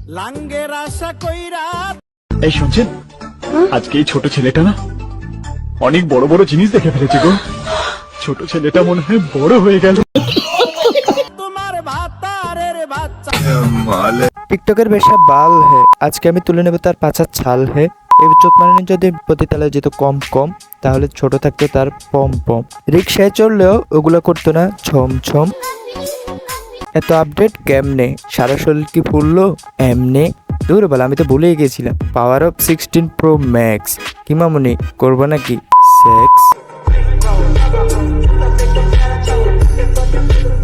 লাঙ্গের আশা কইরা। এই শুনছেন, আজকে এই ছোট ছেলেটা না অনেক বড় বড় জিনিস দেখে ফেলেছে গো। ছোট ছেলেটা মনে হয় বড় হয়ে গেল। তোমার ভাতারের বাচ্চা টিকটকের বেশা বাল হে, আজকে আমি তুলে নেব তার পাছার ছাল হে। এই চোতমারানি যদি পতিতালয়ে যেত কম কম, তাহলে ছোট থাকতো তার পম পম। রিক্সায় চললেও ওগুলো করতো না ছম ছম। এত আপডেট কেমনে, সারা শরীর কি ফুললো এমনে? দূর বল, আমি তো ভুলেই গেছিলাম। Power of 16 pro max. কি মামুনি, করবো নাকি সেক্স?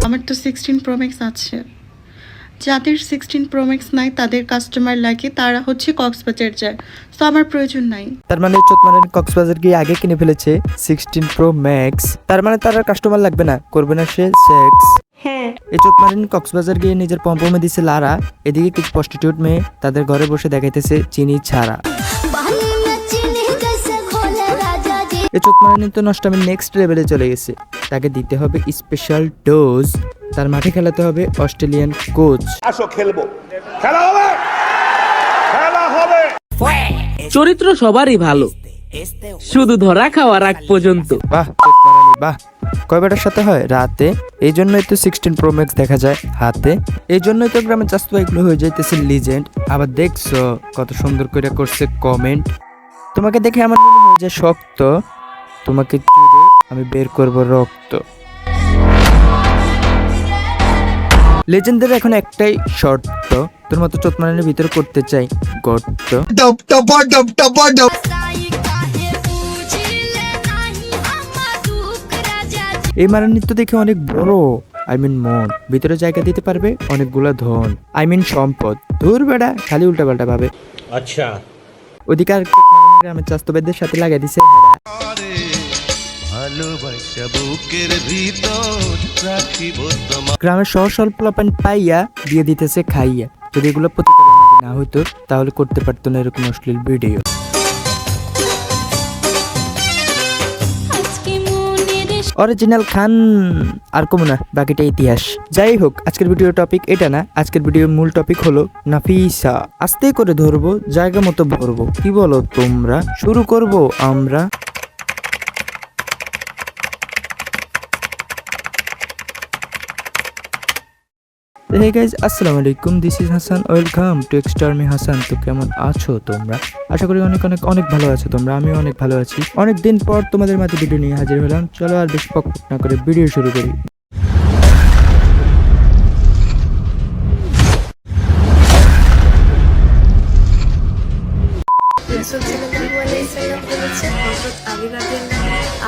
আমার তো 16 প্রো ম্যাক্স আছে। যাদের 16 প্রো ম্যাক্স নাই তাদের কাস্টমার লাগে, তারা হচ্ছে কক্সবাজার যায়, তো আমার প্রয়োজন নাই। তার মানে চোতমারানি কক্সবাজার গিয়ে আগে কিনে ফেলেছে 16 প্রো ম্যাক্স। তার মানে তার আর কাস্টমার লাগবে না, করবে না সে সেক্স। এই চোতমারানি কক্সবাজার গিয়ে নিজের পম্পমে দিছে লারা, এদিকে কিছু প্রস্টিটিউট মেয়ে তাদের ঘরে বসে দেখাইতেছে চিনি ছাড়া। এই চোতমারানি তো নষ্টামি নেক্সট লেভেলে চলে গেছে। তাকে দিতে হবে স্পেশাল ডোজ। তার মাঠে খেলাতে হবে অস্ট্রেলিয়ান কোচ। আসো খেলবো, খেলা হবে, খেলা হবে। চরিত্র সবারই ভালো, শুধু ধরা খাওয়ার আগ পর্যন্ত। বাহ চোতমারানি বাহ। কয় বেটার সাথে হয় রাতে, এই জন্যই তো 16 প্রো ম্যাক্স দেখা যায় হাতে। এই জন্যই তো গ্রামে চাস্তু এগুলো হয়ে যাইতেছে লিজেন্ড। আবার দেখছো কত সুন্দর করে করছে কমেন্ট। তোমাকে দেখে আমার মনে হয় যে শক্ত, তোমাকে চুড়ে আমি বের করব রক্ত। লেজেন্ডের এখন একটাই শর্ত, তোর মতো চোতমারানির ভিতরে করতে চাই গর্ত। এই মারার নৃত্য দেখে অনেক বড়, আই মিন মন, ভিতরে জায়গা দিতে পারবে অনেকগুলা ধন, আই মিন সম্পদ। দূর বেড়া, খালি উল্টা পাল্টা ভাবে। আচ্ছা, ওদিকে আর গ্রামের চাস্তবেদের সাথে লাগাই দিছে। গ্রামের সহজ স্বল্প পাইয়া দিয়ে দিতেছে খাইয়া। যদি এগুলো প্রতিতলা না হইতো তাহলে করতে পারতো না এরকম অশ্লীল ভিডিও। অরিজিনাল খান আর কমু না, বাকিটা ইতিহাস। যাই হোক, আজকের ভিডিও টপিক এটা না। আজকের ভিডিওর মূল টপিক হলো নাফিসা। আস্তে করে ধরবো, জায়গা মতো ভরবো। কি বলো তোমরা? শুরু করব আমরা। Hey guys, আসসালামু আলাইকুম, this is Hasan, welcome to এক্সটারমি হাসান। তো কেমন আছো তোমরা? আশা করি অনেক অনেক অনেক ভালো আছো তোমরা। আমিও অনেক ভালো আছি। অনেক দিন পর তোমাদের মাঝে ভিডিও নিয়ে হাজির হলাম। চলো আর বেশি পক না করে ভিডিও শুরু করি।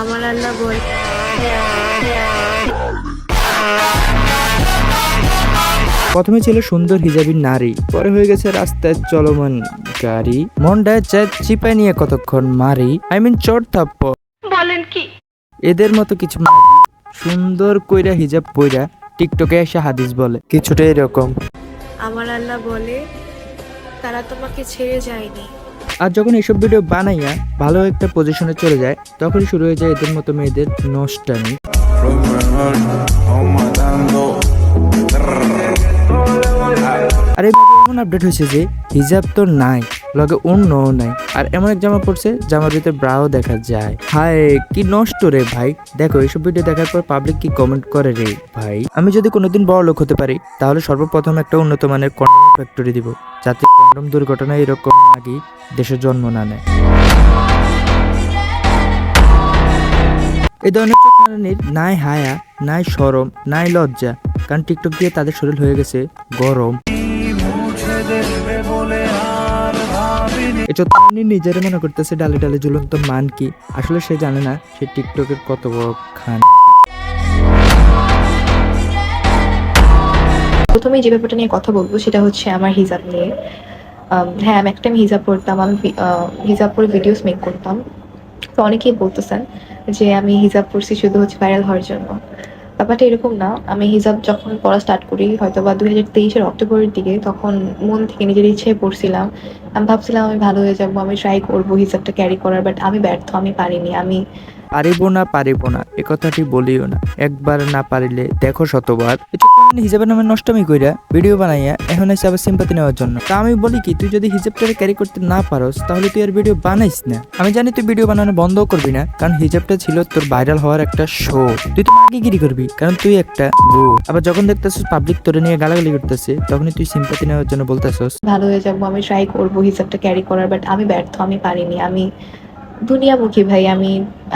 আমার আল্লাহ বল প্রথমে ছিল সুন্দর হিজাবি নারী, পরে হয়ে গেছে রাস্তায় চলমান গাড়ি। মনটায় চিপায় নিয়ে কতক্ষণ মারি, আই মিন চট থাপ্পড়। বলেন কি? এদের মতো কিছু মারি সুন্দর কইরা হিজাব পইরা টিকটকে এসে হাদিস বলে, কিছুটা এরকম। আমার আল্লাহ বলে তারা তোমাকে ছেড়ে যায়নি। আর যখন এইসব ভিডিও বানাইয়া ভালো একটা পজিশনে চলে যায়, তখনই শুরু হয়ে যায় এদের মতো মেয়েদের নষ্টামি। আর এই এমন আপডেট হয়েছে যে হিজাব তো নাই, লগে অন্যও নাই, আর এমন এক জামা পড়ছে জামার ভিতরে ব্রাও দেখা যায়। হায় কি নষ্ট রে ভাই। দেখো এইসব ভিডিও দেখার পর পাবলিক কি কমেন্ট করে রে ভাই। আমি যদি কোনোদিন বড় লোক হতে পারি, তাহলে সর্বপ্রথম একটা উন্নত মানের কন্ডম ফ্যাক্টরি দিব, যাতে কন্ডম দুর্ঘটনা এরকম আগে দেশে জন্ম না নেয়। এই ধরনের চোখমারানির নাই হায়া, নাই শরম, নাই লজ্জা, কারণ টিকটক দিয়ে তাদের শরীর হয়ে গেছে গরম। এই চোখমারানি নিজের মনে করতেছে ডালে ডালে ঝুলন্ত মান কি, আসলে সে জানে না সে টিকটকের কত বড় খান। প্রথমে যে ব্যাপারটা নিয়ে কথা বলবো সেটা হচ্ছে আমার হিজাব নিয়ে। হ্যাঁ, আমি একটা টাইম হিজাব পড়তাম, আমি হিজাব পরে ভিডিওস মেক করতাম। তো অনেকেই বলতেছেন যে আমি হিজাব পড়ছি শুধু হচ্ছে ভাইরাল হওয়ার জন্য। ব্যাপারটা এরকম না। আমি হিজাব যখন পড়া স্টার্ট করি হয়তো বা 2023-এর অক্টোবরের দিকে, তখন মন থেকে নিজের ইচ্ছায় পড়ছিলাম। আমি ভাবছিলাম আমি ভালো হয়ে যাবো, আমি ট্রাই করবো হিজাবটা ক্যারি করার, বাট আমি ব্যর্থ, আমি পারিনি। আমি পারিব না এ কথাটি বলিও না, একবার না পারিলে দেখো শতবার। হিজাবের নামে নষ্টমি কইরা ভিডিও বানাইয়া এখন এসে আবার সিম্পাতি নেওয়ার জন্য। তা আমি বলি কি, তুই যদি হিজাবটাকে ক্যারি করতে না পারোস তাহলে তুই আর ভিডিও বানাইস না। আমি জানি তুই ভিডিও বানানো বন্ধও করবি না, কারণ হিজাবটা ছিল তোর ভাইরাল হওয়ার একটা শো। তুই তো আগে গিরি করবি, কারণ তুই একটা গো। আবার যখন দেখতেছিস পাবলিক তোরে নিয়ে গালাগালি করতেছে, তখনই তুই সিম্পাতি নেওয়ার জন্য বলতেছস ভালো হয়ে যাবো, আমি ট্রাই করবো হিজাবটা ক্যারি করার, বাট আমি ব্যর্থ, আমি পারিনি। আমি দুনিয়ামুখী ভাই,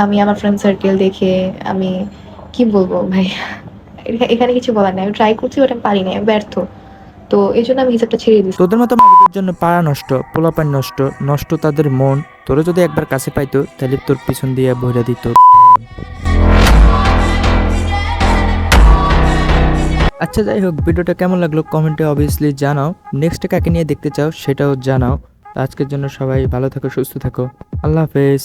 আমি আমার ফ্রেন্ড সার্কেল দেখে আমি কি বলবো ভাই, এখানে কিছু বলার নেই। আমি ট্রাই করছি বাট আমি পারিনি, আমি ব্যর্থ। তো এই জন্য আমি হিসাবটা ছেড়ে দিচ্ছি। তোদের মতো মাগিদের জন্য পাড়া নষ্ট, পোলাপান নষ্ট, নষ্ট তাদের মন। তোরা যদি একবার কাছে পাইতো তাহলে তোর পিছন দিয়ে ভরে দিত। আচ্ছা যাই হোক, ভিডিওটা কেমন লাগলো কমেন্টে অবভিয়াসলি জানাও। নেক্সট কাকে নিয়ে দেখতে চাও সেটাও জানাও। আজকের জন্য সবাই ভালো থাকো, সুস্থ থাকো, আল্লাহ হাফেজ।